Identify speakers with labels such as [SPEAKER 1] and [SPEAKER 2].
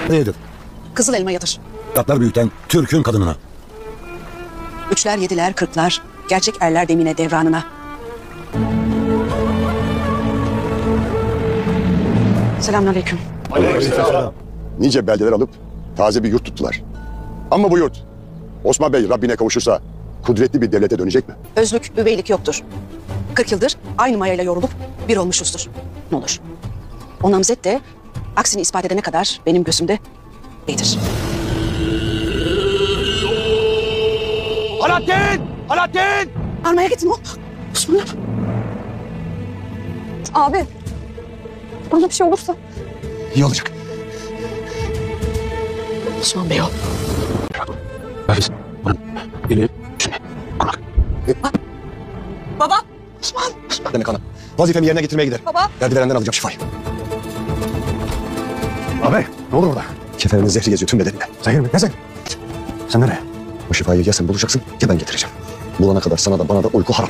[SPEAKER 1] Nedir?
[SPEAKER 2] Kızıl elma yatır.
[SPEAKER 1] Katlar büyüten Türk'ün kadınına.
[SPEAKER 2] Üçler, yediler, kırklar. Gerçek erler demine devranına. Selamünaleyküm.
[SPEAKER 1] Aleykümselam.
[SPEAKER 3] Nice beldeler alıp taze bir yurt tuttular. Ama bu yurt Osman Bey Rabbine kavuşursa kudretli bir devlete dönecek mi?
[SPEAKER 2] Özlük, üveylik yoktur. 40 yıldır aynı mayayla yorulup bir olmuşuzdur. Ne olur. O namzet de aksini ispat edene kadar benim gözümde iyidir.
[SPEAKER 4] Alaaddin! Alaaddin!
[SPEAKER 2] Almaya gittim o. Osman'ım.
[SPEAKER 5] Abi, bana bir şey olursa
[SPEAKER 4] İyi olacak.
[SPEAKER 2] Osman Bey o. Baba. Osman.
[SPEAKER 3] Demek ana. Vazifemi yerine getirmeye gider.
[SPEAKER 5] Baba.
[SPEAKER 3] Verdilerenden alacağım şifayı.
[SPEAKER 4] Abi ne olur orada?
[SPEAKER 3] Kefenimin zehri geziyor tüm bedenine.
[SPEAKER 4] Zehir mi? Ne zehir? Sen nereye?
[SPEAKER 3] O şifayı ya sen bulacaksın ya ben getireceğim. Bulana kadar sana da bana da uyku haram.